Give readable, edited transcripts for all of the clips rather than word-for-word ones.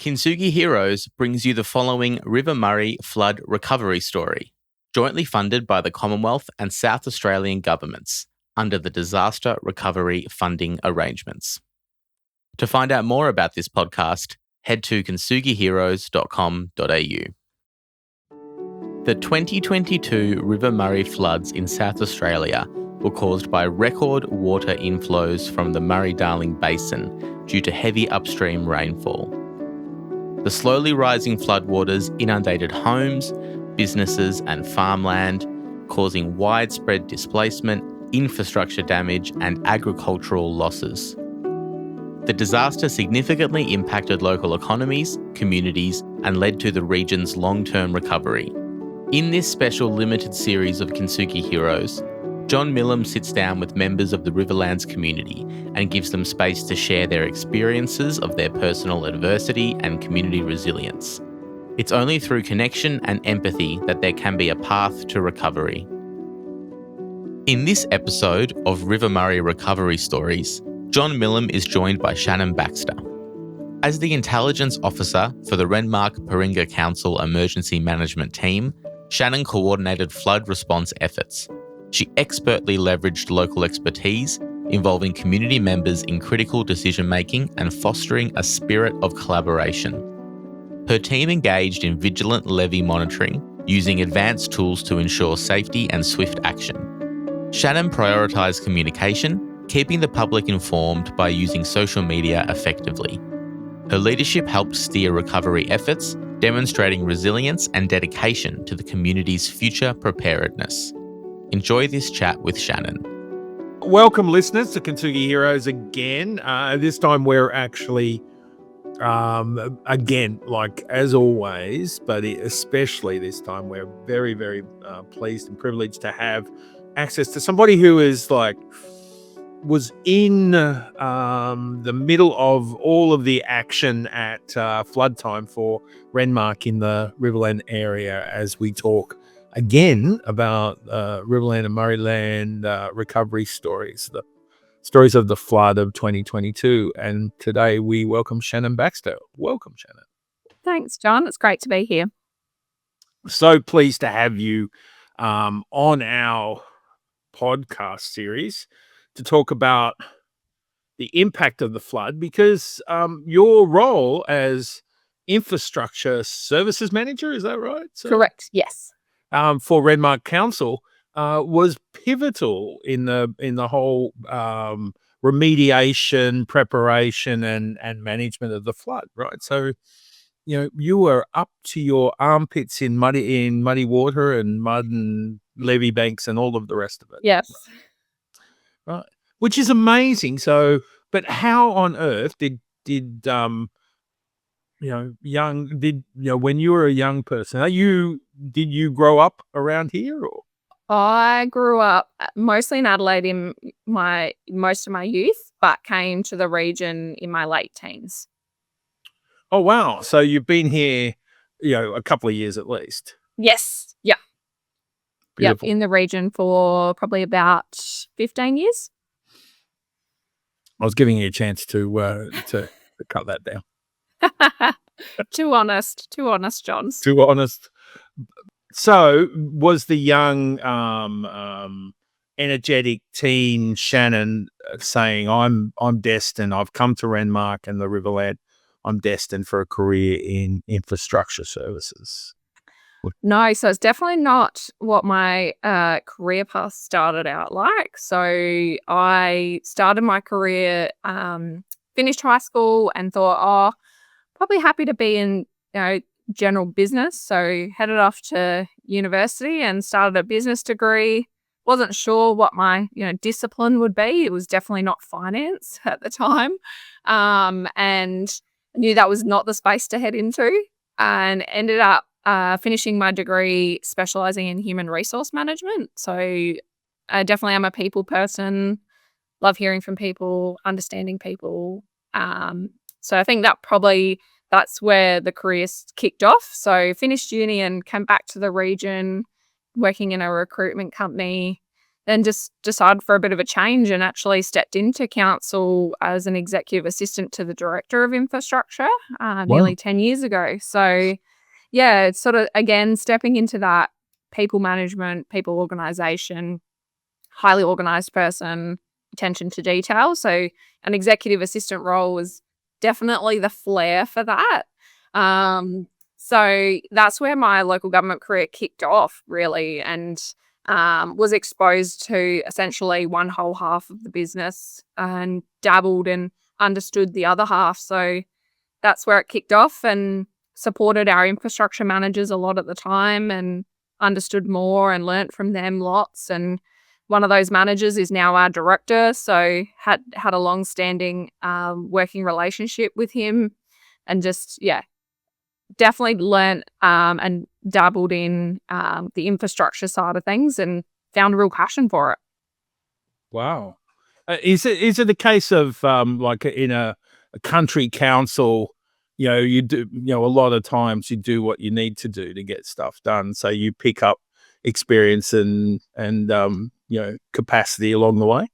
Kintsugi Heroes brings you the following River Murray flood recovery story, jointly funded by the Commonwealth and South Australian governments under the Disaster Recovery Funding Arrangements. To find out more about this podcast, head to kintsugiheroes.com.au. The 2022 River Murray floods in South Australia were caused by record water inflows from the Murray-Darling Basin due to heavy upstream rainfall. The slowly rising floodwaters inundated homes, businesses and farmland, causing widespread displacement, infrastructure damage and agricultural losses. The disaster significantly impacted local economies, communities and led to the region's long-term recovery. In this special limited series of Kintsugi Heroes, John Millam sits down with members of the Riverlands community and gives them space to share their experiences of their personal adversity and community resilience. It's only through connection and empathy that there can be a path to recovery. In this episode of River Murray Recovery Stories, John Millam is joined by Shannon Baxter. As the intelligence officer for the Renmark Paringa Council emergency management team, Shannon coordinated flood response efforts. She expertly leveraged local expertise, involving community members in critical decision-making and fostering a spirit of collaboration. Her team engaged in vigilant levee monitoring, using advanced tools to ensure safety and swift action. Shannon prioritised communication, keeping the public informed by using social media effectively. Her leadership helped steer recovery efforts, demonstrating resilience and dedication to the community's future preparedness. Enjoy this chat with Shannon. Welcome, listeners, to Kintsugi Heroes again. This time we're actually, again, like as always, but especially this time, we're very, very pleased and privileged to have access to somebody who is was in the middle of all of the action at flood time for Renmark in the Riverland area as we talk again about Riverland and Murrayland recovery stories, the stories of the flood of 2022. And today we welcome Shannon Baxter. Welcome, Shannon. Thanks, John. It's great to be here. So pleased to have you on our podcast series to talk about the impact of the flood, because your role as infrastructure services manager, is that right? Correct, yes. For Renmark Council was pivotal in the whole remediation, preparation and management of the flood, right? So, you were up to your armpits in muddy water and mud and levee banks and all of the rest of it. Yes. Right. Which is amazing. So, but how on earth did when you were a young person, did you grow up around here or? I grew up mostly in Adelaide in most of my youth, but came to the region in my late teens. Oh, wow. So you've been here, a couple of years at least. Yes. Yeah. Beautiful. Yep, in the region for probably about 15 years. I was giving you a chance to cut that down. Too honest, Johns. Too honest. So was the young, energetic teen Shannon saying, I'm destined, I've come to Renmark and the Riverland, I'm destined for a career in infrastructure services? No, so it's definitely not what my career path started out like. So I started my career, finished high school and thought, probably happy to be in, general business. So headed off to university and started a business degree. Wasn't sure what my, discipline would be. It was definitely not finance at the time. And I knew that was not the space to head into, and ended up finishing my degree specializing in human resource management. So I definitely am a people person, love hearing from people, understanding people. So I think that's where the career kicked off. So finished uni and came back to the region, working in a recruitment company, then just decided for a bit of a change and actually stepped into council as an executive assistant to the director of infrastructure nearly 10 years ago. So, yeah, it's sort of, again, stepping into that people management, people organisation, highly organised person, attention to detail. So an executive assistant role was definitely the flair for that. So that's where my local government career kicked off, really, and was exposed to essentially one whole half of the business and dabbled and understood the other half. So that's where it kicked off, and supported our infrastructure managers a lot at the time and understood more and learnt from them lots. And one of those managers is now our director, so had a long-standing working relationship with him, and just, yeah, definitely learnt and dabbled in the infrastructure side of things and found a real passion for it. Wow. Is it a case of like in a country council, you do, a lot of times you do what you need to do to get stuff done, so you pick up experience and capacity along the way?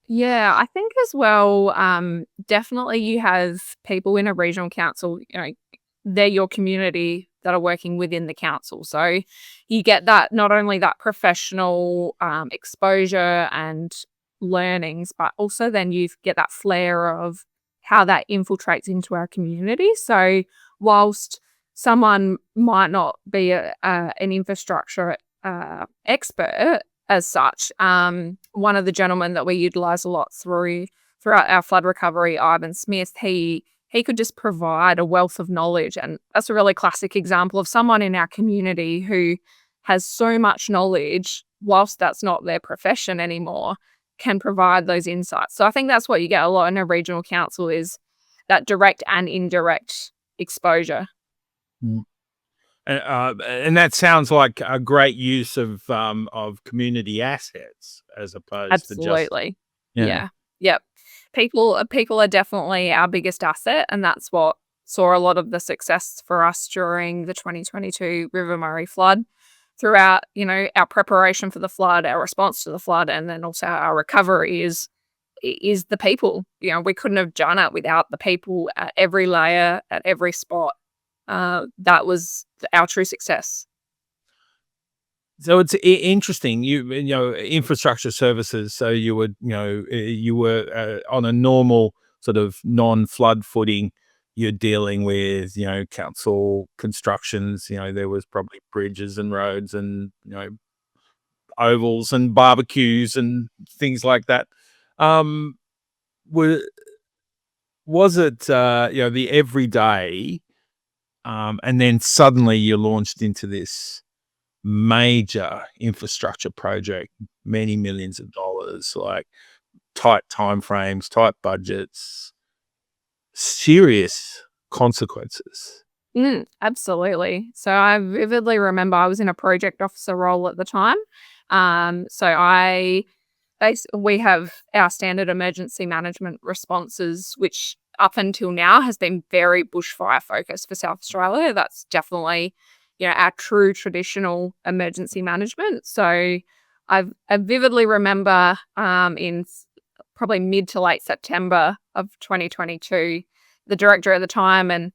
Yeah, I think as well, definitely you have people in a regional council, they're your community that are working within the council. So you get that, not only that professional exposure and learnings, but also then you get that flair of how that infiltrates into our community. So whilst someone might not be an infrastructure expert as such, one of the gentlemen that we utilise a lot throughout our flood recovery, Ivan Smith, he could just provide a wealth of knowledge. And that's a really classic example of someone in our community who has so much knowledge, whilst that's not their profession anymore, can provide those insights. So I think that's what you get a lot in a regional council, is that direct and indirect exposure. Mm. And that sounds like a great use of community assets as opposed to just Absolutely. Yeah. Yep. People are definitely our biggest asset, and that's what saw a lot of the success for us during the 2022 River Murray flood. Throughout, our preparation for the flood, our response to the flood, and then also our recovery is the people. We couldn't have done it without the people at every layer, at every spot. That was our true success. So it's interesting. Infrastructure services. So you were on a normal sort of non-flood footing. You're dealing with council constructions. There was probably bridges and roads and ovals and barbecues and things like that. Was it the everyday, and then suddenly you launched into this major infrastructure project, many millions of dollars, like tight timeframes, tight budgets, serious consequences? Absolutely. So I vividly remember I was in a project officer role at the time. We have our standard emergency management responses, which up until now has been very bushfire focused for South Australia. That's definitely, our true traditional emergency management. So I vividly remember in probably mid to late September of 2022, the director at the time and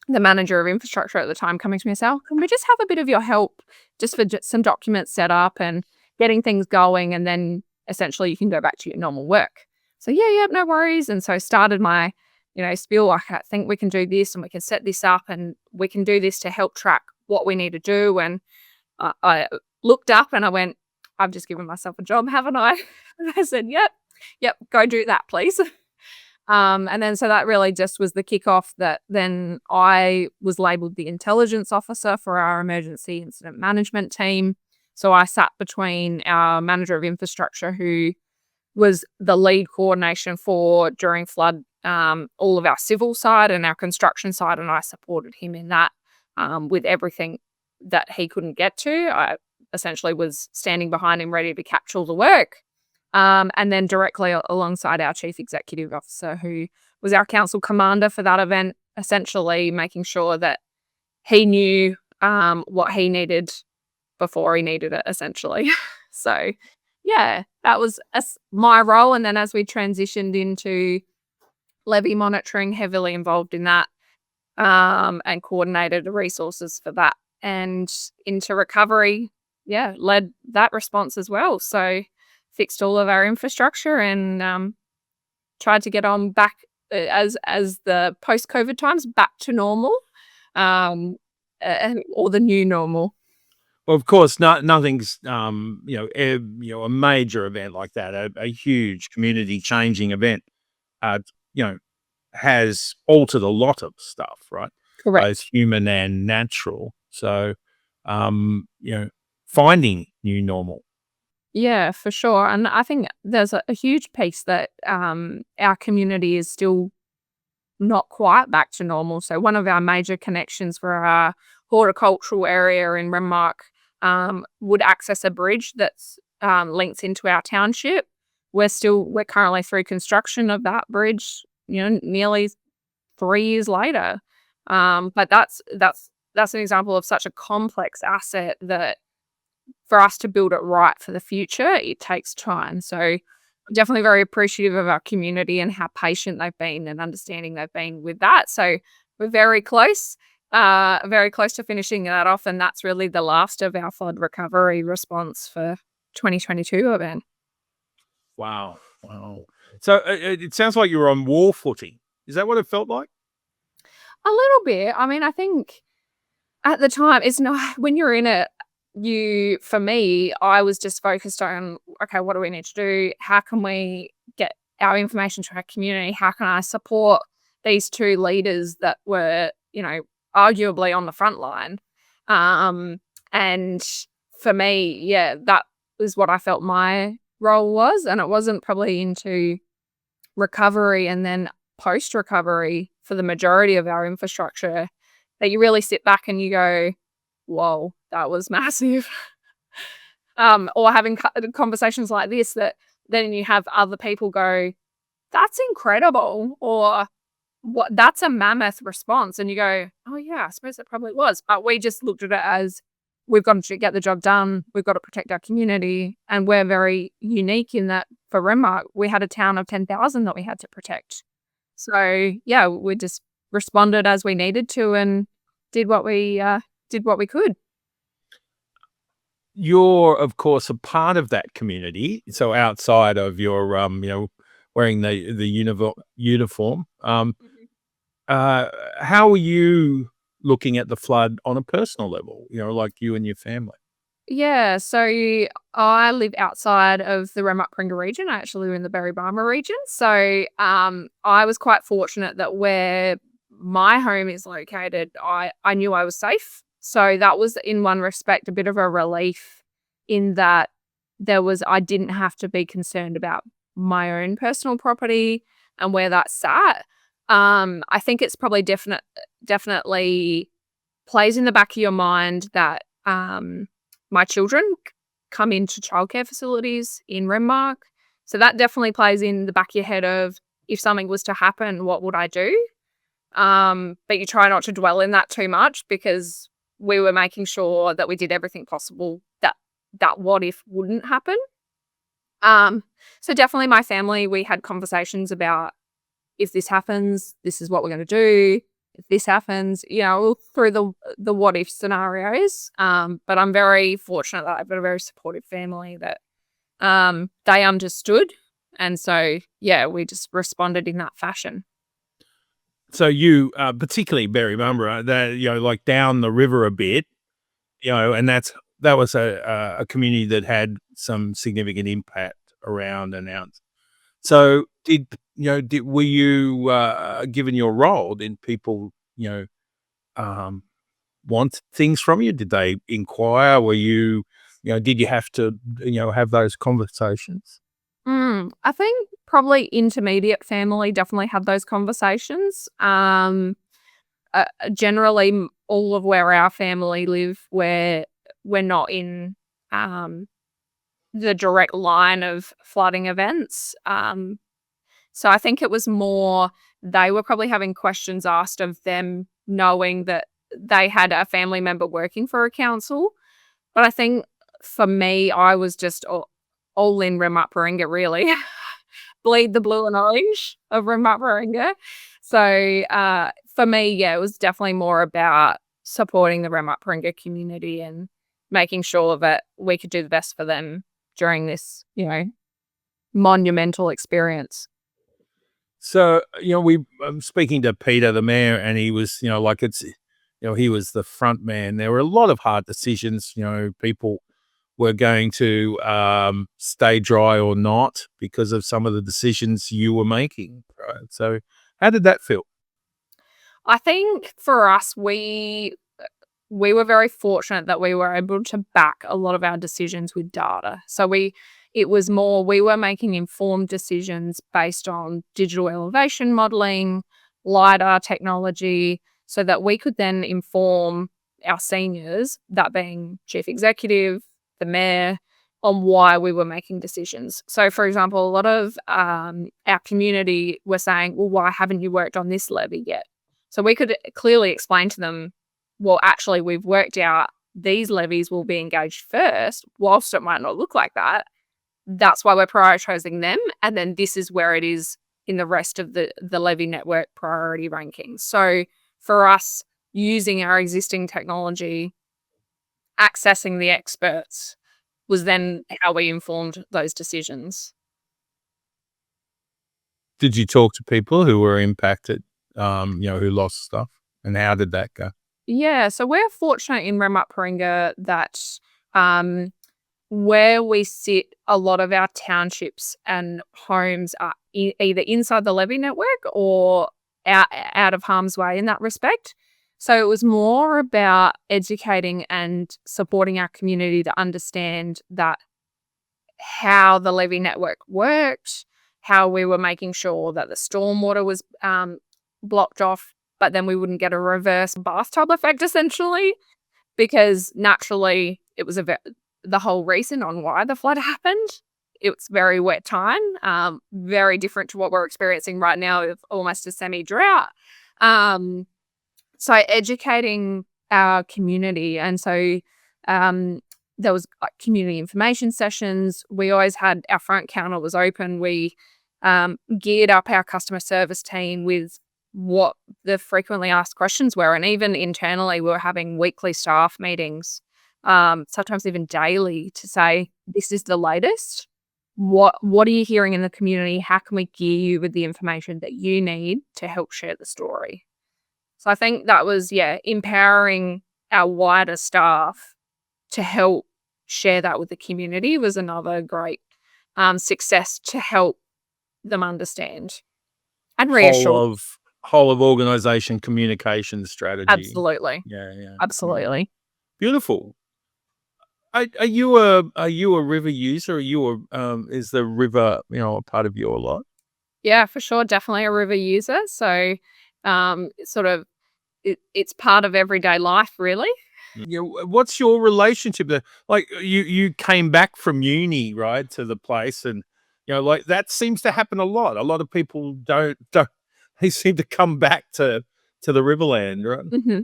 the manager of infrastructure at the time coming to me and saying, can we just have a bit of your help just for some documents set up and getting things going, and then essentially you can go back to your normal work. So yeah, no worries. And so started my, spiel, like, I think we can do this and we can set this up and we can do this to help track what we need to do. And I looked up and I went, I've just given myself a job, haven't I? And I said, yep, go do that, please. And then so that really just was the kickoff, that then I was labelled the intelligence officer for our emergency incident management team. So I sat between our manager of infrastructure, who was the lead coordination for during flood, all of our civil side and our construction side, and I supported him in that with everything that he couldn't get to. I essentially was standing behind him ready to capture all the work. And then directly alongside our chief executive officer, who was our council commander for that event, essentially making sure that he knew what he needed before he needed it, essentially. So, yeah, that was my role. And then as we transitioned into levee monitoring, heavily involved in that, and coordinated the resources for that. And into recovery, yeah, led that response as well. So fixed all of our infrastructure and tried to get on back as the post-COVID times back to normal, or the new normal. Well, of course, nothing's a major event like that, a huge community changing event, uh, you know, has altered a lot of stuff, right? Both Correct. human and natural. So, finding new normal. Yeah, for sure. And I think there's a huge piece that our community is still not quite back to normal. So one of our major connections for our horticultural area in Renmark would access a bridge that's links into our township. We're currently through construction of that bridge, nearly 3 years later. But that's an example of such a complex asset that for us to build it right for the future, it takes time. So I'm definitely very appreciative of our community and how patient they've been and understanding they've been with that. So we're very close to finishing that off. And that's really the last of our flood recovery response for 2022 event. Wow. Wow. So it sounds like you were on war footing. Is that what it felt like? A little bit. I mean, I think at the time, it's not when you're in it, for me, I was just focused on, okay, what do we need to do? How can we get our information to our community? How can I support these two leaders that were, arguably on the front line? And for me, yeah, that was what I felt my role was. And it wasn't probably into recovery and then post recovery for the majority of our infrastructure that you really sit back and you go, whoa, that was massive. Or having conversations like this that then you have other people go, that's incredible, or what, that's a mammoth response. And you go, oh yeah, I suppose it probably was. But we just looked at it as we've got to get the job done. We've got to protect our community. And we're very unique in that for Renmark, we had a town of 10,000 that we had to protect. So yeah, we just responded as we needed to and did what we could. You're, of course, a part of that community. So outside of your, wearing the uniform, how are you looking at the flood on a personal level? Like you and your family. Yeah, so I live outside of the Renmark Paringa region. I actually live in the Barry-Barma region. So I was quite fortunate that where my home is located, I knew I was safe. So that was, in one respect, a bit of a relief in that I didn't have to be concerned about my own personal property and where that sat. I think it's probably definitely plays in the back of your mind that my children come into childcare facilities in Renmark. So that definitely plays in the back of your head of, if something was to happen, what would I do? But you try not to dwell in that too much because we were making sure that we did everything possible that what if wouldn't happen. So definitely my family, we had conversations about, if this happens, this is what we're going to do. If this happens, through the what if scenarios. But I'm very fortunate that I've got a very supportive family that they understood. And so, yeah, we just responded in that fashion. So you, particularly Barry-Barma, that like down the river a bit, and that was a community that had some significant impact around and out. So were you given your role? Did people want things from you? Did they inquire? Were you did you have to have those conversations? I think probably intermediate family definitely had those conversations. Generally, all of where our family live, we're not in the direct line of flooding events. So I think it was more they were probably having questions asked of them, knowing that they had a family member working for a council. But I think for me, I was just all in Renmark Paringa, really. Bleed the blue and orange of Renmark Paringa. So for me, yeah, it was definitely more about supporting the Renmark Paringa community and making sure that we could do the best for them during this, monumental experience. So, I'm speaking to Peter, the mayor, and he was, he was the front man. There were a lot of hard decisions. People were going to stay dry or not because of some of the decisions you were making. Right? So, how did that feel? I think for us, we were very fortunate that we were able to back a lot of our decisions with data. So it was more, we were making informed decisions based on digital elevation modeling, LiDAR technology, so that we could then inform our seniors, that being chief executive, the mayor, on why we were making decisions. So, for example, a lot of our community were saying, well, why haven't you worked on this levy yet? So we could clearly explain to them, well, actually, we've worked out these levies will be engaged first, whilst it might not look like that. That's why we're prioritizing them. And then this is where it is in the rest of the levy network priority rankings. So for us, using our existing technology, accessing the experts was then how we informed those decisions. Did you talk to people who were impacted, who lost stuff? And how did that go? Yeah, so we're fortunate in Renmark Paringa that where we sit, a lot of our townships and homes are either inside the levy network or out of harm's way in that respect. So it was more about educating and supporting our community to understand that how the levy network worked, how we were making sure that the stormwater was blocked off, but then we wouldn't get a reverse bathtub effect, essentially, because naturally it was the whole reason on why the flood happened. It's very wet time, very different to what we're experiencing right now of almost a semi-drought. So educating our community. And so there was community information sessions. We always had our front counter was open. We geared up our customer service team with what the frequently asked questions were. And even internally, we were having weekly staff meetings, sometimes even daily, to say, this is the latest. What are you hearing in the community? How can we gear you with the information that you need to help share the story? So I think that was, empowering our wider staff to help share that with the community was another great success to help them understand and reassure. Whole of organization communication strategy. Absolutely. Yeah. Absolutely. Beautiful. Are you a river user? Is the river, a part of your life? Yeah, for sure. Definitely a river user. So it's part of everyday life, really. Yeah. What's your relationship there? Like you came back from uni, right, to the place, and like that seems to happen a lot. A lot of people don't they seem to come back to the Riverland, right? Mm-hmm.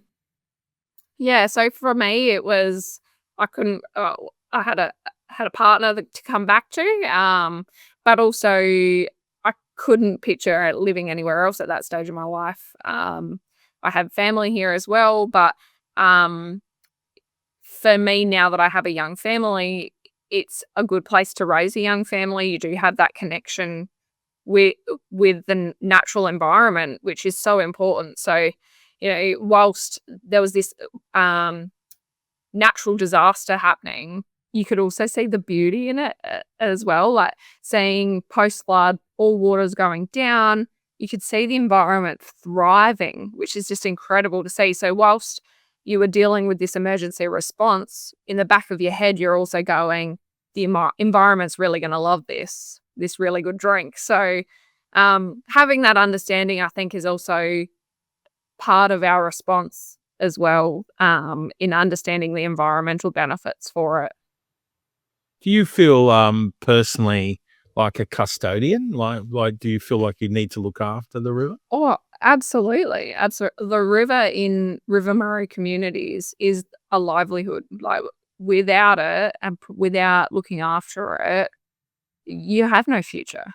Yeah. So for me, it was I had a partner to come back to, but also I couldn't picture living anywhere else at that stage of my life. I have family here as well, but for me, now that I have a young family, it's a good place to raise a young family. You do have that connection with the natural environment, which is so important. So, whilst there was this natural disaster happening, you could also see the beauty in it as well, like seeing post-flood, all water's going down. You could see the environment thriving, which is just incredible to see. So whilst you were dealing with this emergency response, in the back of your head, you're also going, the environment's really going to love this really good drink. So having that understanding, I think, is also part of our response as well, in understanding the environmental benefits for it. Do you feel personally like a custodian? Like do you feel like you need to look after the river? Oh, absolutely. Absolutely. The river in River Murray communities is a livelihood. Like without it and without looking after it, you have no future.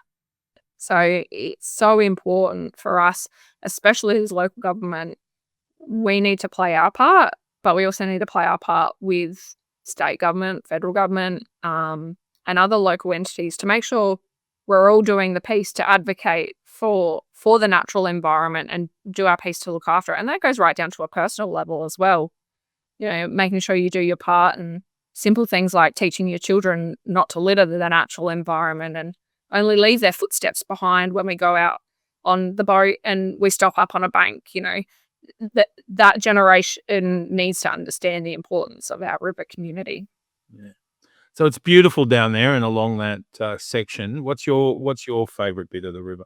So it's so important for us, especially as local government. We need to play our part, but we also need to play our part with state government, federal government, and other local entities to make sure we're all doing the piece to advocate for the natural environment and do our piece to look after it. And that goes right down to a personal level as well. Making sure you do your part, and simple things like teaching your children not to litter the natural environment and only leave their footsteps behind when we go out on the boat and we stop up on a bank. That generation needs to understand the importance of our river community. Yeah. So it's beautiful down there and along that section. What's your favorite bit of the river?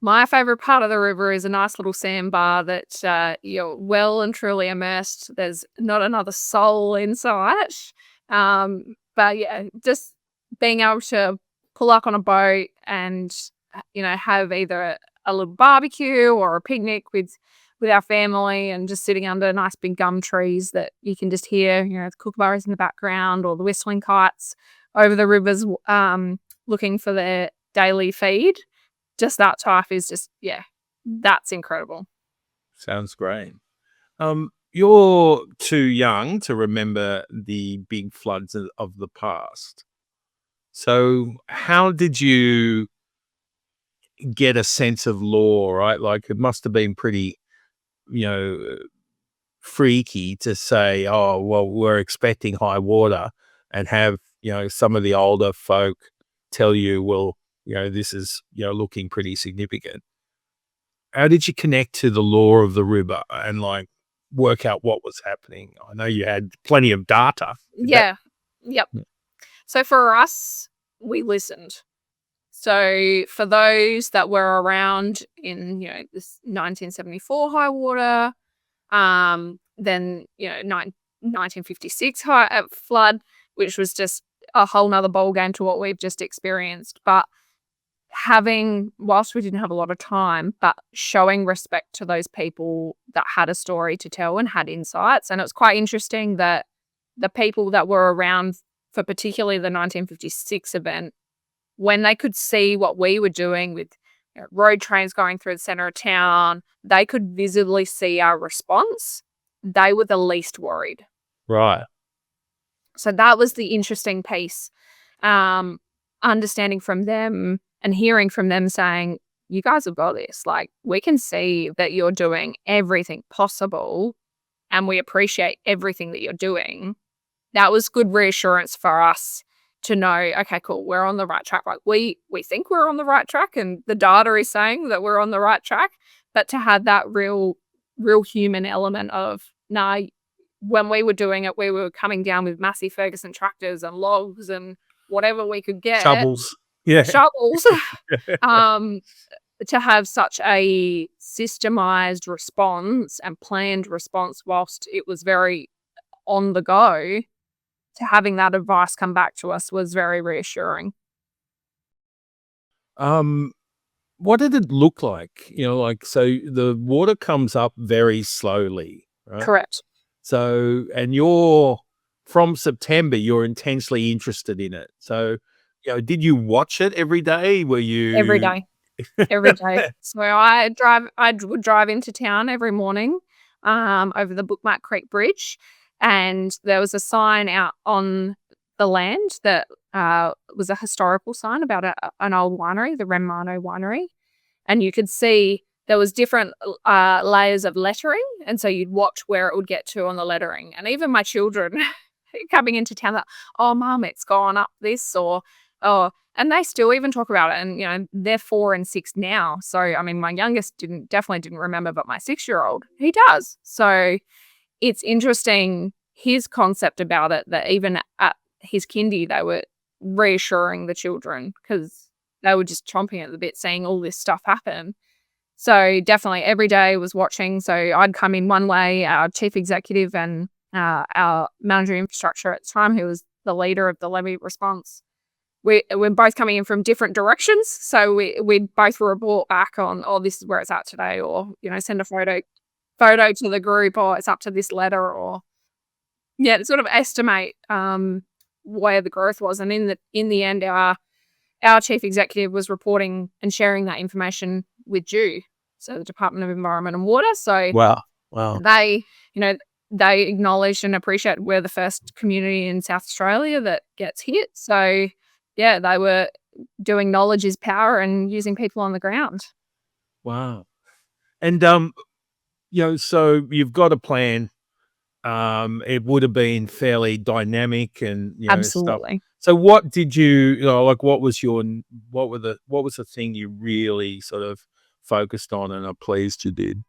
My favorite part of the river is a nice little sandbar that you're well and truly immersed. There's not another soul in sight. But yeah, just being able to pull up on a boat and have either a little barbecue or a picnic with our family, and just sitting under nice big gum trees that you can just hear, the kookaburras in the background or the whistling kites over the rivers, looking for their daily feed. Just that type is just, that's incredible. Sounds great. You're too young to remember the big floods of the past. So how did you get a sense of law, right? Like, it must have been pretty, freaky to say, oh, well, we're expecting high water, and have, some of the older folk tell you, well, this is, looking pretty significant. How did you connect to the law of the river and work out what was happening? I know you had plenty of data. Yep. So for us, we listened. So for those that were around in, this 1974 high water, then, 1956 high flood, which was just a whole nother ball game to what we've just experienced. But whilst we didn't have a lot of time, but showing respect to those people that had a story to tell and had insights. And it was quite interesting that the people that were around for particularly the 1956 event, when they could see what we were doing with road trains going through the centre of town, they could visibly see our response. They were the least worried. Right. So that was the interesting piece. Understanding from them and hearing from them saying, you guys have got this. We can see that you're doing everything possible and we appreciate everything that you're doing. That was good reassurance for us to know, okay, cool, we're on the right track. We think we're on the right track and the data is saying that we're on the right track, but to have that real human element of, when we were doing it, we were coming down with massive Ferguson tractors and logs and whatever we could get. Shovels. To have such a systemized response and planned response whilst it was very on the go, to having that advice come back to us was very reassuring. What did it look like? So the water comes up very slowly, right? Correct. So, and from September, you're intensely interested in it. So, did you watch it every day? Were you every day? Every day. So I would drive into town every morning, over the Bookmark Creek Bridge, and there was a sign out on the land that was a historical sign about an old winery, the Renmark Winery, and you could see there was different layers of lettering, and so you'd watch where it would get to on the lettering. And even my children coming into town, that, oh, Mum, it's gone up this, or oh, and they still even talk about it. And they're 4 and 6 now. So I mean, my youngest definitely didn't remember, but my 6-year-old, he does. So it's interesting his concept about it, that even at his kindy, they were reassuring the children because they were just chomping at the bit seeing all this stuff happen. So definitely every day was watching. So I'd come in one way, our chief executive and our manager of infrastructure at the time, who was the leader of the levee response, we're both coming in from different directions. So we'd both report back on, oh, this is where it's at today, or, send a photo to the group, or it's up to this letter, or to sort of estimate where the growth was. And in the end, our our chief executive was reporting and sharing that information with DEW, so the Department of Environment and Water. So Wow. they, they acknowledge and appreciate we're the first community in South Australia that gets hit. So yeah, they were doing knowledge is power and using people on the ground. Wow. And so you've got a plan. It would have been fairly dynamic and stuff. Absolutely. So what did you like? What was the thing you really sort of focused on and are pleased you did?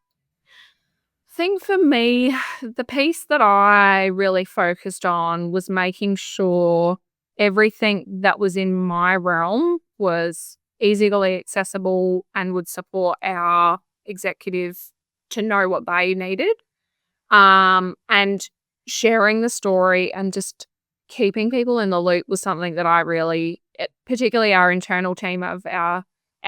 Think for me, the piece that I really focused on was making sure everything that was in my realm was easily accessible and would support our executive to know what they needed. And sharing the story and just keeping people in the loop was something that I really, particularly our internal team of our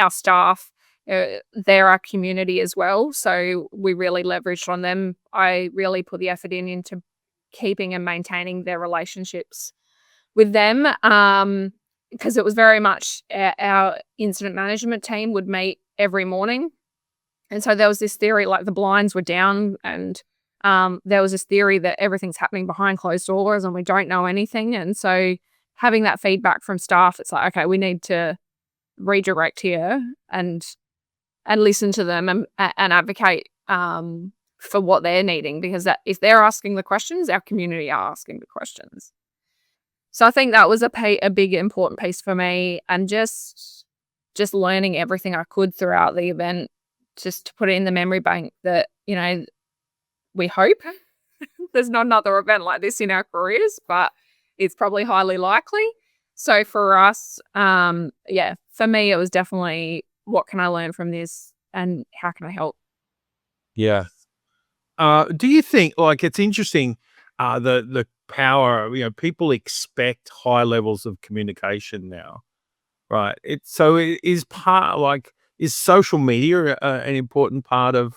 staff, they're our community as well. So we really leveraged on them. I really put the effort into keeping and maintaining their relationships with them. Because it was very much our incident management team would meet every morning. And so there was this theory, like the blinds were down and there was this theory that everything's happening behind closed doors and we don't know anything. And so having that feedback from staff, it's like, okay, we need to redirect here and listen to them and advocate for what they're needing, because that if they're asking the questions, our community are asking the questions. So I think that was a big important piece for me, and just learning everything I could throughout the event, just to put it in the memory bank that, we hope there's not another event like this in our careers, but it's probably highly likely. So for us, for me, it was definitely what can I learn from this and how can I help? Yeah. Do you think, like, it's interesting, the power, people expect high levels of communication now, right? Is social media an important part of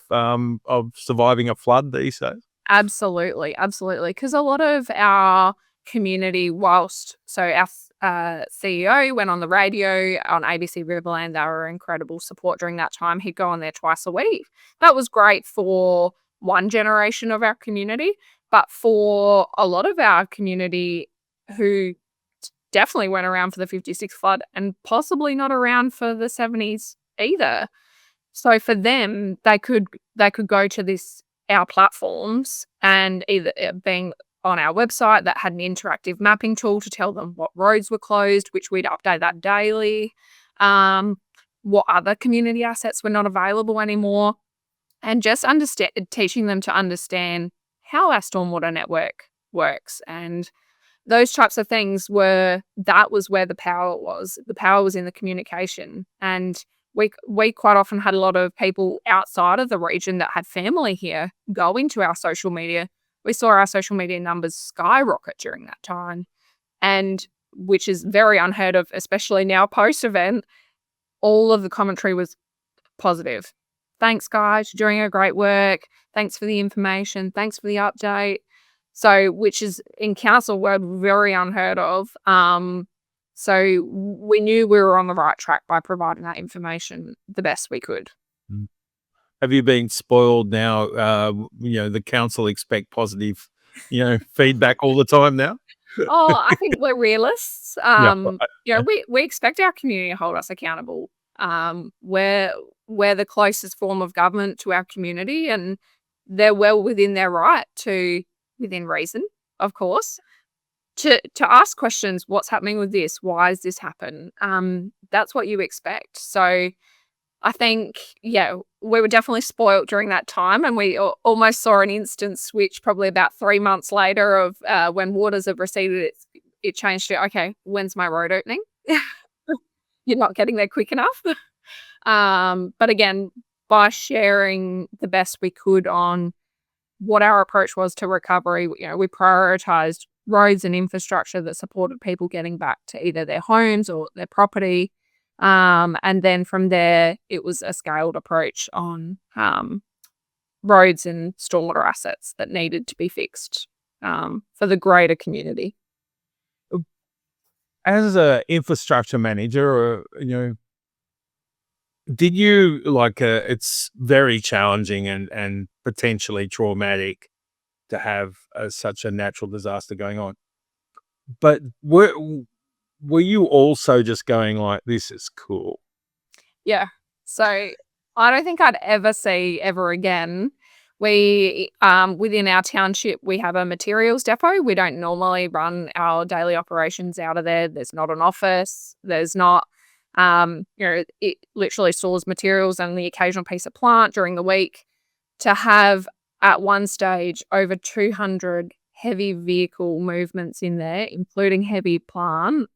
surviving a flood these days? Absolutely. Because a lot of our community, our CEO went on the radio on ABC Riverland. They were incredible support during that time. He'd go on there twice a week. That was great for one generation of our community, but for a lot of our community who definitely weren't around for the 56 flood and possibly not around for the 70s either. So for them, they could go to our platforms and either being on our website that had an interactive mapping tool to tell them what roads were closed, which we'd update that daily, what other community assets were not available anymore, and just teaching them to understand how our stormwater network works. And those types of things that was where the power was. The power was in the communication. And we quite often had a lot of people outside of the region that had family here go into our social media. We saw our social media numbers skyrocket during that time, and which is very unheard of, especially now post-event. All of the commentary was positive. Thanks, guys. You're doing a great work. Thanks for the information. Thanks for the update. So, which is in council world very unheard of. So we knew we were on the right track by providing that information the best we could. Have you been spoiled now? The council expect positive, feedback all the time now? Oh, I think we're realists. We expect our community to hold us accountable. We're the closest form of government to our community, and they're well within their right to, within reason, of course, to ask questions. What's happening with this? Why has this happened? That's what you expect. So I think, we were definitely spoilt during that time, and we almost saw an instant switch probably about 3 months later of when waters have receded, it changed to, okay, when's my road opening? You're not getting there quick enough. But again, by sharing the best we could on what our approach was to recovery, we prioritized roads and infrastructure that supported people getting back to either their homes or their property. And then from there, it was a scaled approach on roads and stormwater assets that needed to be fixed for the greater community. as a infrastructure manager, or did you it's very challenging and potentially traumatic to have such a natural disaster going on. But were you also just going like, this is cool? Yeah. So I don't think I'd ever see ever again. We within our township we have a materials depot. We don't normally run our daily operations out of there. There's not an office. There's not it literally stores materials and the occasional piece of plant during the week. To have at one stage over 200 heavy vehicle movements in there, including heavy plant,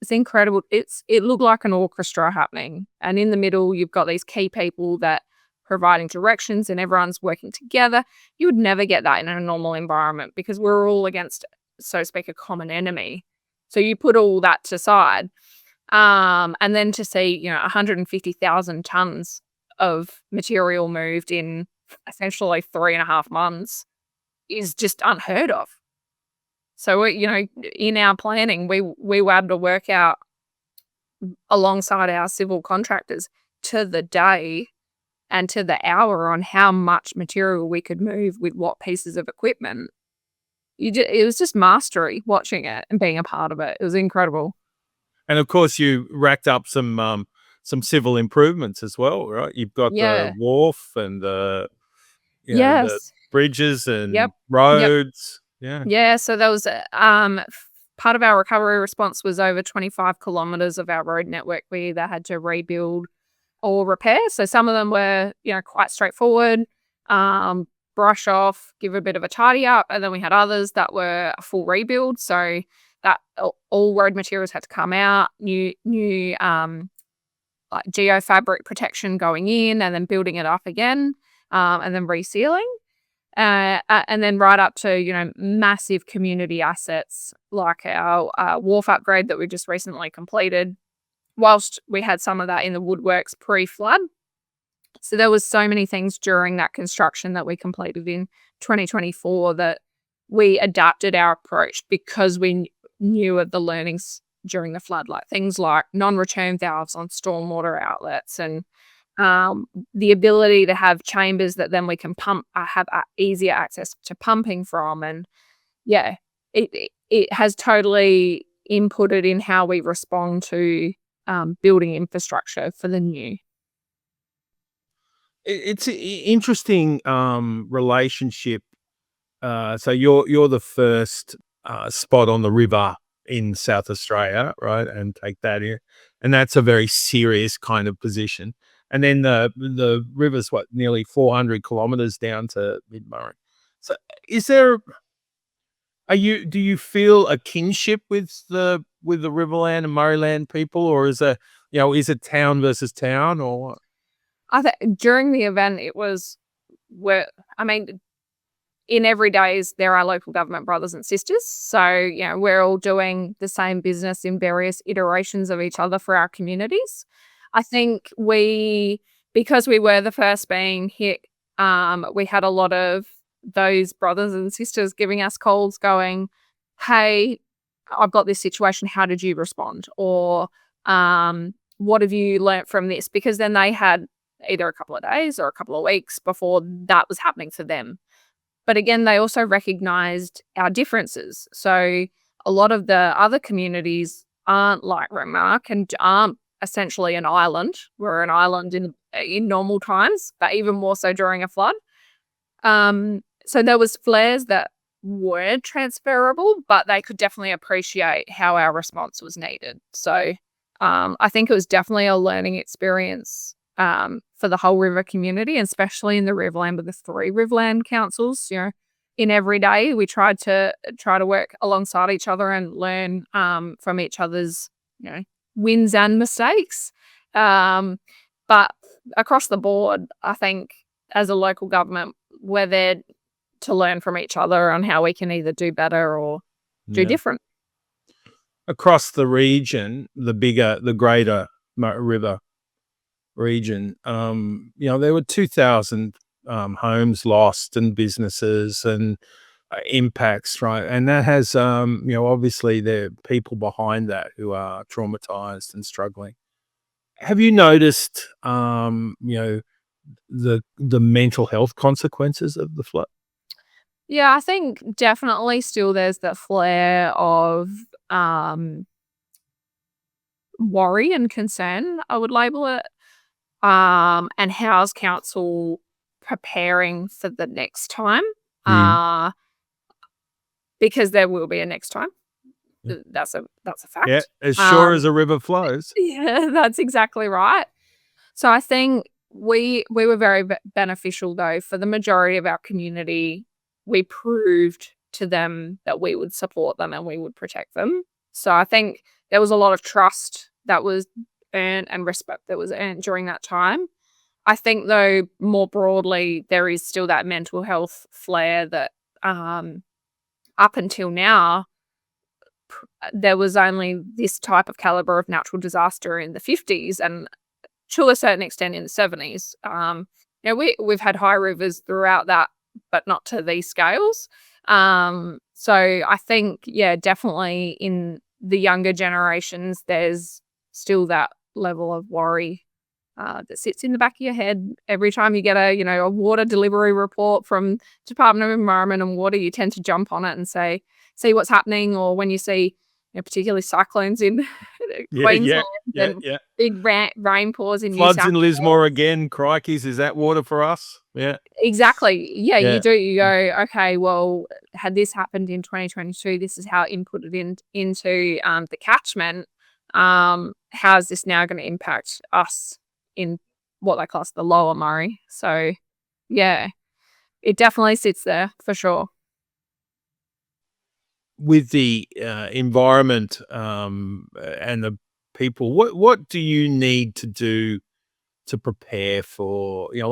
it's incredible. It looked like an orchestra happening, and in the middle, you've got these key people that providing directions, and everyone's working together. You would never get that in a normal environment because we're all against, so to speak, a common enemy. So you put all that to side, and then to see 150,000 tons of material moved in essentially 3.5 months is just unheard of. So in our planning, we were able to work out alongside our civil contractors to the day and to the hour on how much material we could move with what pieces of equipment. It was just mastery watching it and being a part of it. It was incredible. And of course, you racked up some civil improvements as well, right? You've got the Yeah. wharf and the Yes. bridges and Yep. roads. Yeah. Yeah, so there was part of our recovery response was over 25 kilometers of our road network we either had to rebuild or repair. So some of them were, quite straightforward, brush off, give a bit of a tidy up, and then we had others that were a full rebuild. So that all road materials had to come out, new like geofabric protection going in, and then building it up again, and then resealing. And then right up to, massive community assets like our wharf upgrade that we just recently completed, whilst we had some of that in the woodworks pre-flood. So there was so many things during that construction that we completed in 2024 that we adapted our approach because we knew of the learnings during the flood, like things like non-return valves on stormwater outlets and the ability to have chambers that then we can pump, have easier access to pumping from. And yeah, it has totally inputted in how we respond to building infrastructure for the new. It's an interesting relationship. So you're the first spot on the river in South Australia, right? And take that here, and that's a very serious kind of position. And then the river's nearly 400 kilometers down to Mid-Murray. So do you feel a kinship with the Riverland and Murrayland people, or is it town versus town, or what? I think during the event it was in every days there are local government brothers and sisters. So, we're all doing the same business in various iterations of each other for our communities. I think because we were the first being hit, we had a lot of those brothers and sisters giving us calls going, hey, I've got this situation. How did you respond? Or what have you learnt from this? Because then they had either a couple of days or a couple of weeks before that was happening for them. But again, they also recognized our differences. So a lot of the other communities aren't like Renmark and aren't essentially an island. We're an island in normal times, but even more so during a flood. So there was flares that weren't transferable, but they could definitely appreciate how our response was needed. So I think it was definitely a learning experience for the whole river community, and especially in the Riverland with the 3 Riverland councils. In every day we tried to work alongside each other and learn from each other's wins and mistakes. But across the board, I think as a local government, we're there to learn from each other on how we can either do better or do different. Across the region, the greater river region, there were 2,000 homes lost and businesses, and impacts, right? And that has, obviously there are people behind that who are traumatized and struggling. Have you noticed, the mental health consequences of the flood? Yeah, I think definitely still there's that flare of worry and concern, I would label it. And how's council preparing for the next time? Mm. Because there will be a next time. Yeah. That's a Yeah, fact. as sure as a river flows. Yeah, that's exactly right. So I think we were very beneficial though for the majority of our community. We proved to them that we would support them and we would protect them. So I think there was a lot of trust that was earned and respect that was earned during that time. I think though more broadly there is still that mental health flare that up until now there was only this type of caliber of natural disaster in the 50s and to a certain extent in the 70s. We've had high rivers throughout that, but not to these scales. So I think, yeah, definitely in the younger generations, there's still that level of worry that sits in the back of your head every time you get a water delivery report from Department of Environment and Water. You tend to jump on it and see what's happening, or when you see particularly cyclones in Queensland and big rainpours in New Floods South in Lismore again, crikeys, is that water for us? Yeah. Exactly. Yeah, Yeah. you do. You go, okay, well, had this happened in 2022, this is how it inputted into the catchment. How is this now going to impact us in what they class the lower Murray? So, yeah, it definitely sits there for sure. With the environment and the people, what do you need to do to prepare for, it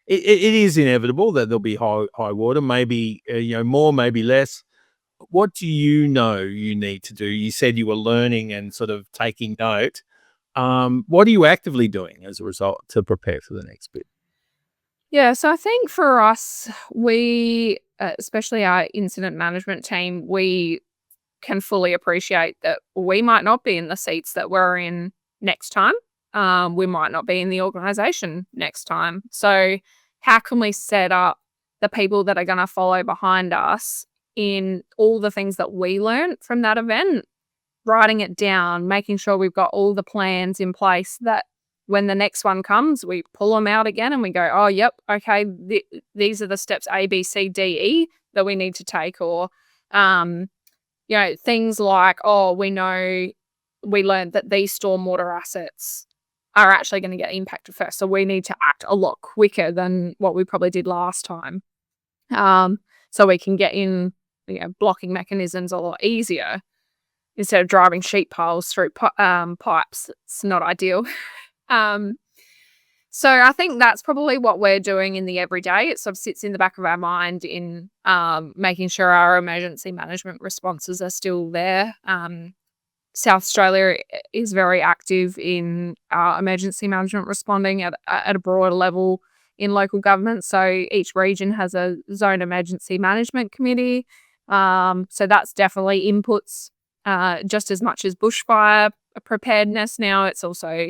is inevitable that there'll be high water, maybe, more, maybe less. What do you need to do? You said you were learning and sort of taking note. What are you actively doing as a result to prepare for the next bit? Yeah, so I think for us, we, especially our incident management team, we can fully appreciate that we might not be in the seats that we're in next time. We might not be in the organisation next time. So how can we set up the people that are going to follow behind us in all the things that we learned from that event, writing it down, making sure we've got all the plans in place that when the next one comes, we pull them out again and we go, oh, yep, okay, these are the steps A, B, C, D, E that we need to take. Or, things like, we learned that these stormwater assets are actually going to get impacted first. So we need to act a lot quicker than what we probably did last time. So we can get in, blocking mechanisms a lot easier instead of driving sheet piles through pipes. It's not ideal. So I think that's probably what we're doing in the everyday. It sort of sits in the back of our mind in making sure our emergency management responses are still there. South Australia is very active in emergency management responding at a broader level in local government. So each region has a zone emergency management committee. So that's definitely inputs just as much as bushfire preparedness now. It's also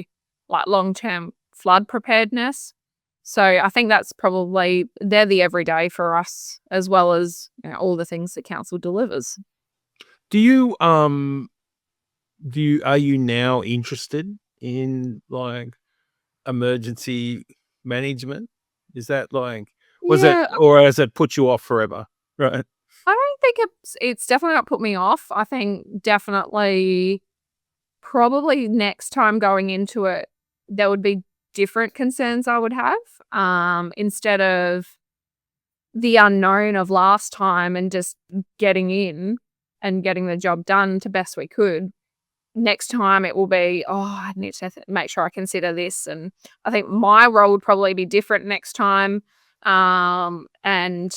like long-term flood preparedness. So I think that's probably, they're the everyday for us, as well as all the things that council delivers. Are you now interested in like emergency management? Is that like, or has it put you off forever? Right. I don't think it's definitely not put me off. I think definitely probably next time going into it, there would be different concerns I would have, instead of the unknown of last time and just getting in and getting the job done to best we could. Next time it will be, I need to make sure I consider this. And I think my role would probably be different next time. And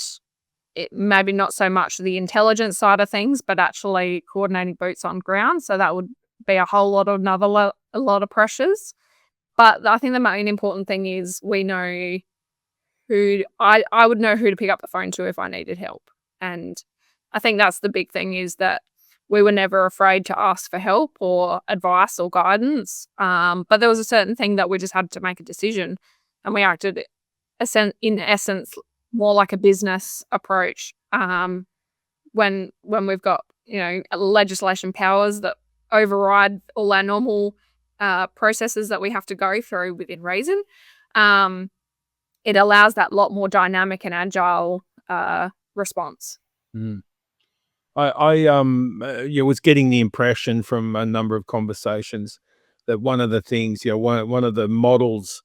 it maybe not so much the intelligence side of things, but actually coordinating boots on ground. So that would be a whole lot of a lot of pressures. But I think the main important thing is we know who I would know who to pick up the phone to if I needed help. And I think that's the big thing, is that we were never afraid to ask for help or advice or guidance. But there was a certain thing that we just had to make a decision, and we acted in essence more like a business approach. When we've got, legislation powers that override all our normal processes that we have to go through within reason, it allows that lot more dynamic and agile response. Mm. I was getting the impression from a number of conversations that one of the things, one of the models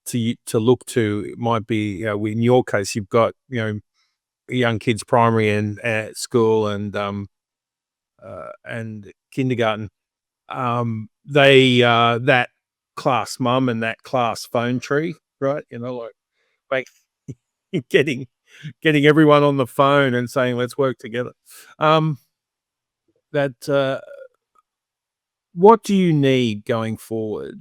to look to might be, in your case, you've got, young kids, primary and school and kindergarten. That class mum and that class phone tree, right? Like getting everyone on the phone and saying, let's work together. What do you need going forward?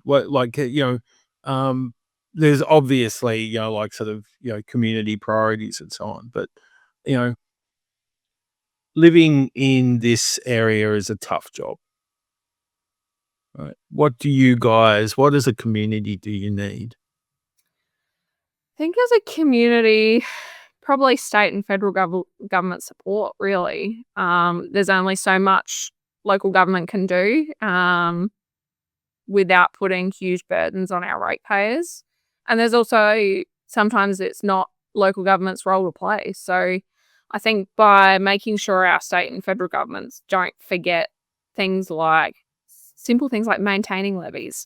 There's obviously, sort of, community priorities and so on, but, living in this area is a tough job, right? What as a community do you need? I think as a community, probably state and federal government support, really. There's only so much local government can do without putting huge burdens on our ratepayers. And there's also, sometimes it's not local government's role to play. So I think by making sure our state and federal governments don't forget simple things like maintaining levees,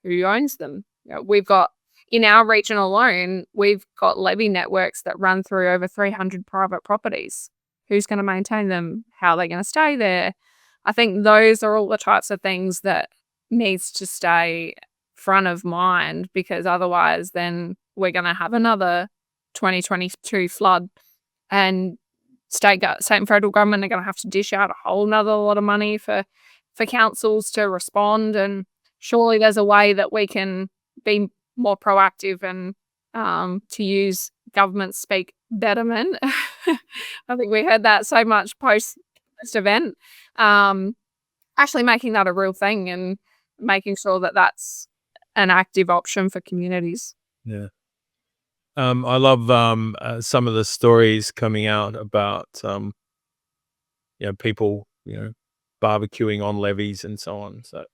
who owns them. We've got, in our region alone, we've got levee networks that run through over 300 private properties. Who's going to maintain them? How are they going to stay there? I think those are all the types of things that needs to stay front of mind, because otherwise then we're going to have another 2022 flood, and state and federal government are going to have to dish out a whole nother lot of money for councils to respond. And surely there's a way that we can be more proactive and to use government speak betterment. I think we heard that so much post event. Actually making that a real thing and making sure that that's an active option for communities. Yeah. I love some of the stories coming out about people barbecuing on levees and so on. So,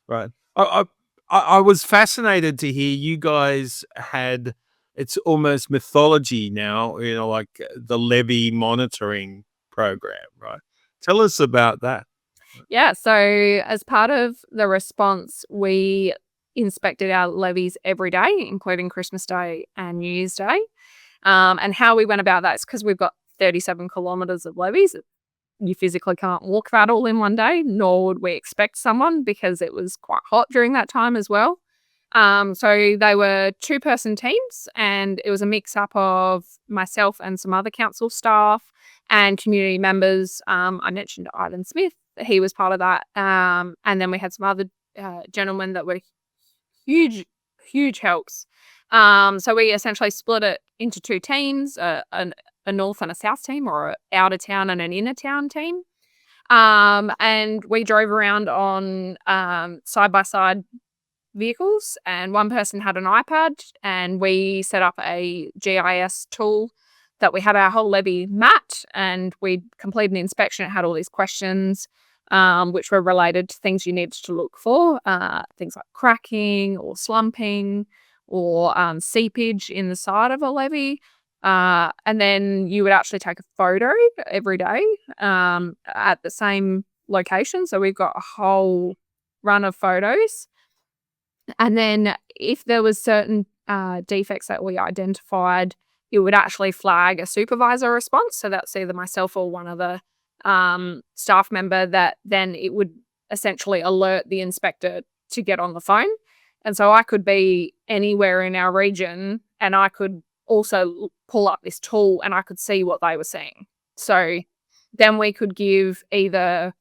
right. I was fascinated to hear you guys had, it's almost mythology now, like the levee monitoring program, right? Tell us about that. Yeah, so as part of the response, we inspected our levees every day, including Christmas Day and New Year's Day. And how we went about that is because we've got 37 kilometres of levees. You physically can't walk that all in one day, nor would we expect someone, because it was quite hot during that time as well. So they were 2-person teams, and it was a mix-up of myself and some other council staff and community members. I mentioned Ivan Smith. He was part of that. And then we had some other gentlemen that were huge helps. So we essentially split it into 2 teams, a north and a south team, or an outer town and an inner town team. And we drove around on side-by-side vehicles, and one person had an iPad, and we set up a GIS tool that we had our whole levee mapped, and we completed an inspection. It had all these questions which were related to things you needed to look for, things like cracking or slumping or seepage in the side of a levee. And then you would actually take a photo every day at the same location. So we've got a whole run of photos. And then if there was certain defects that we identified, it would actually flag a supervisor response. So that's either myself or one of the staff member, that then it would essentially alert the inspector to get on the phone. And so I could be anywhere in our region, and I could also pull up this tool and I could see what they were seeing. So then we could give either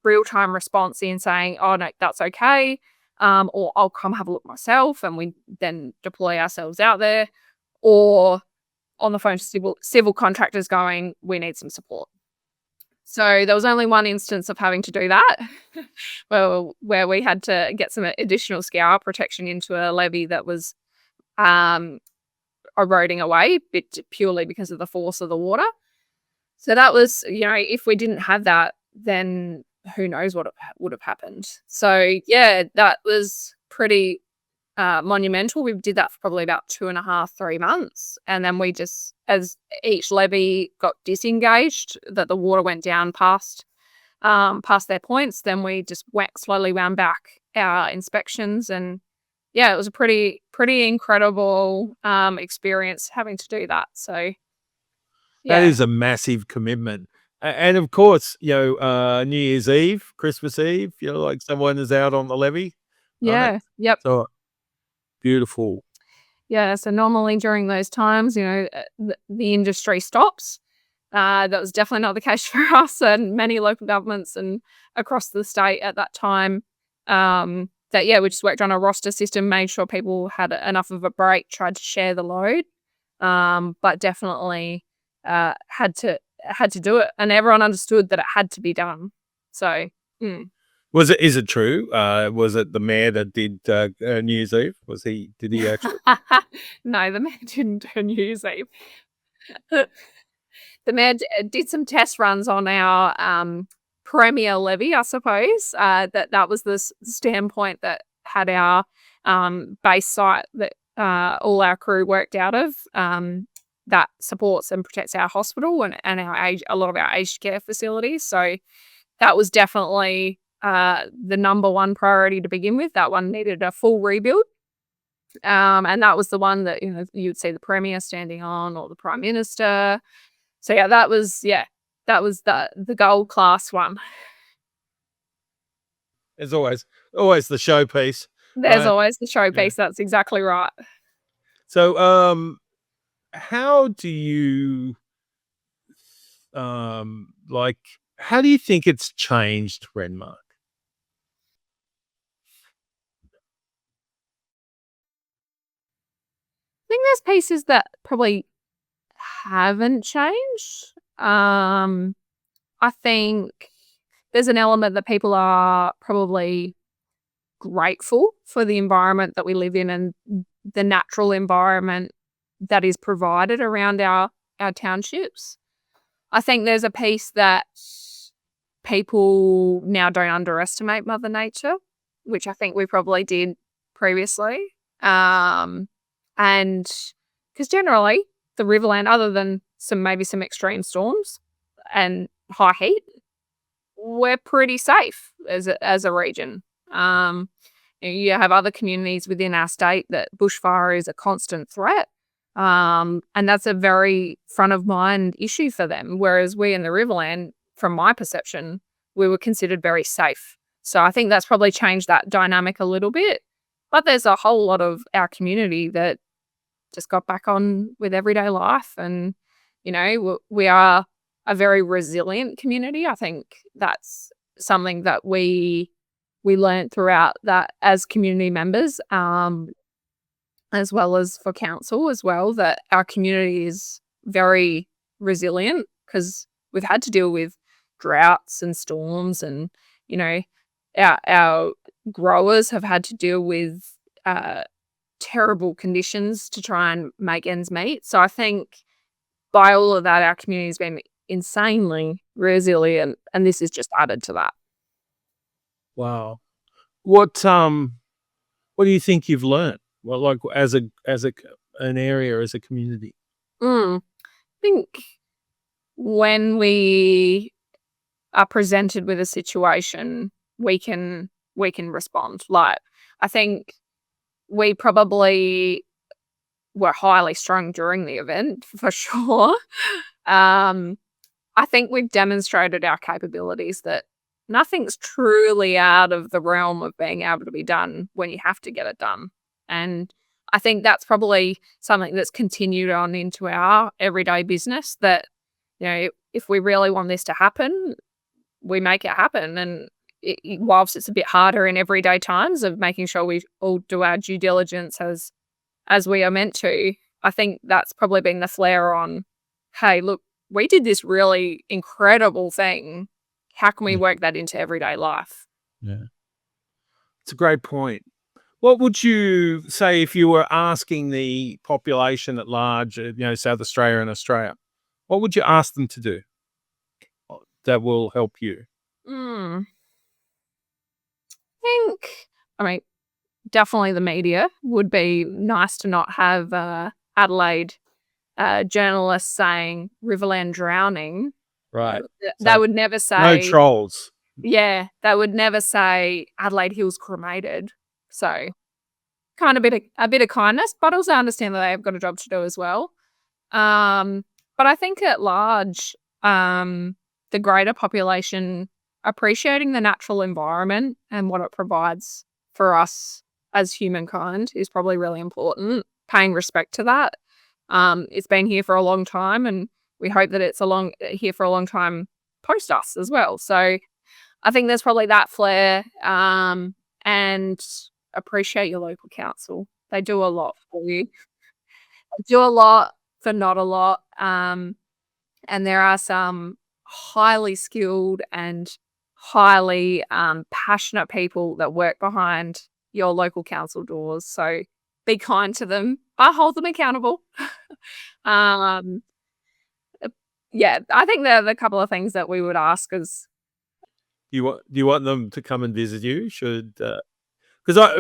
real-time response in saying, oh, no, that's okay, or I'll come have a look myself, and we then deploy ourselves out there, or on the phone to civil contractors going, we need some support. So there was only one instance of having to do that, where we had to get some additional scour protection into a levee that was eroding away, purely because of the force of the water. So that was, if we didn't have that, then who knows what would have happened. So yeah, that was pretty monumental. We did that for probably about 2.5, 3 months. And then we just, as each levee got disengaged, that the water went down past their points, then we just slowly wound back our inspections. And yeah, it was a pretty incredible experience having to do that. So yeah. That is a massive commitment. And of course, New Year's Eve, Christmas Eve, like someone is out on the levee. Yeah. Right? Yep. So beautiful. Yeah. So normally during those times, the industry stops. That was definitely not the case for us and many local governments and across the state at that time. We just worked on a roster system, made sure people had enough of a break, tried to share the load, but definitely had to do it, and everyone understood that it had to be done. So, Is it true? Was it the mayor that did New Year's Eve? Did he actually? No, the mayor didn't do New Year's Eve. The mayor did some test runs on our premier levee, I suppose. That was the standpoint that had our base site that all our crew worked out of, that supports and protects our hospital and a lot of our aged care facilities. So that was definitely the number one priority to begin with. That one needed a full rebuild. And that was the one that, you'd see the Premier standing on, or the Prime Minister. So yeah, that was the gold class one. There's always the showpiece. There's always the showpiece. Yeah. That's exactly right. So, how do you, how do you think it's changed Renmark? I think there's pieces that probably haven't changed. I think there's an element that people are probably grateful for the environment that we live in and the natural environment that is provided around our townships. I think there's a piece that people now don't underestimate Mother Nature, which I think we probably did previously. And because generally the Riverland, other than maybe some extreme storms and high heat, we're pretty safe as a region. You have other communities within our state that bushfire is a constant threat. And that's a very front of mind issue for them. Whereas we in the Riverland, from my perception, we were considered very safe. So I think that's probably changed that dynamic a little bit. But there's a whole lot of our community that just got back on with everyday life. And, we are a very resilient community. I think that's something that we learned throughout that as community members, as well as for council as well, that our community is very resilient because we've had to deal with droughts and storms, and our growers have had to deal with terrible conditions to try and make ends meet. So I think by all of that, our community has been insanely resilient, and this is just added to that. Wow. What do you think you've learned? Well, as an area, as a community? I think when we are presented with a situation, we can respond. I think we probably were highly strung during the event, for sure. I think we've demonstrated our capabilities, that nothing's truly out of the realm of being able to be done when you have to get it done. And I think that's probably something that's continued on into our everyday business, that, if we really want this to happen, we make it happen. And whilst it's a bit harder in everyday times of making sure we all do our due diligence as we are meant to, I think that's probably been the flair on, hey, look, we did this really incredible thing. How can we work that into everyday life? Yeah. It's a great point. What would you say if you were asking the population at large, South Australia and Australia, what would you ask them to do that will help you? I mean, definitely the media would be nice to not have Adelaide journalists saying Riverland drowning. Right. They So would never no say, trolls. yeah, they would never say Adelaide Hills cremated. So kind of a bit of kindness, but also understand that they have got a job to do as well. But I think at large, the greater population appreciating the natural environment and what it provides for us as humankind is probably really important. Paying respect to that. It's been here for a long time, and we hope that it's here for a long time post us as well. So I think there's probably that flair, and appreciate your local council. They do a lot for you. They do a lot for not a lot. And there are some highly skilled and highly passionate people that work behind your local council doors. So be kind to them, but hold them accountable. Yeah, I think they're the couple of things that we would ask is. Do you want them to come and visit you? Should because I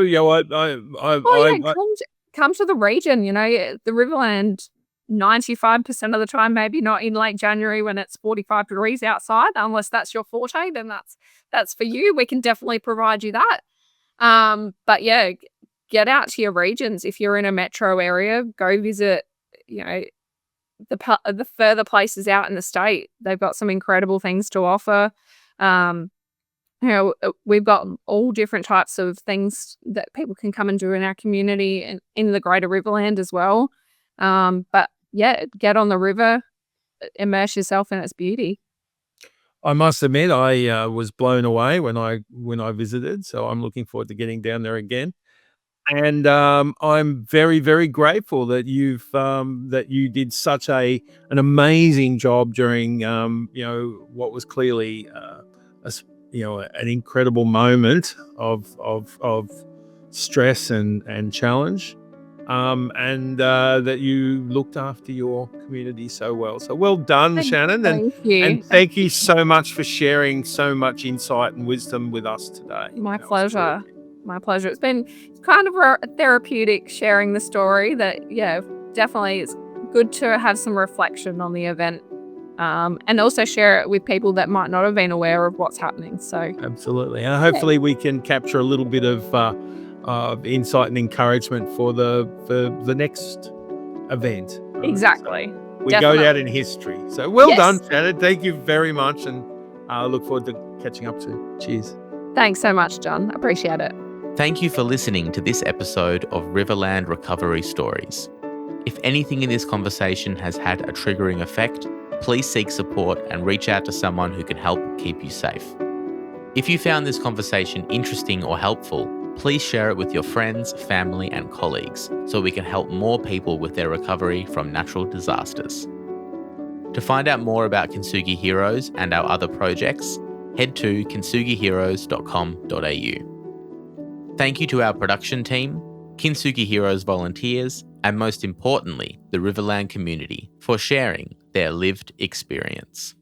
Come to the region. The Riverland 95% of the time, maybe not in late January when it's 45 degrees outside, unless that's your forte, then that's for you. We can definitely provide you that. But yeah, get out to your regions. If you're in a metro area, go visit, the further places out in the state. They've got some incredible things to offer. We've got all different types of things that people can come and do in our community and in the greater Riverland as well. But yeah, get on the river, immerse yourself in its beauty. I must admit, I was blown away when I visited. So I'm looking forward to getting down there again. And I'm very, very grateful that you did such an amazing job during what was clearly an incredible moment of stress and challenge. And that you looked after your community so well. So well done, Shannon. Thank you. And thank you so much for sharing so much insight and wisdom with us today. My pleasure. My pleasure. It's been kind of therapeutic sharing the story that, definitely it's good to have some reflection on the event. And also share it with people that might not have been aware of what's happening. So absolutely. Hopefully we can capture a little bit of insight and encouragement for the next event. Exactly. So we go down in history. So well done, Shannon. Thank you very much, and I look forward to catching up soon. Cheers. Thanks so much, John. Appreciate it. Thank you for listening to this episode of Riverland Recovery Stories. If anything in this conversation has had a triggering effect, please seek support and reach out to someone who can help keep you safe. If you found this conversation interesting or helpful, please share it with your friends, family, and colleagues so we can help more people with their recovery from natural disasters. To find out more about Kintsugi Heroes and our other projects, head to kintsugiheroes.com.au. Thank you to our production team, Kintsugi Heroes volunteers, and most importantly, the Riverland community for sharing their lived experience.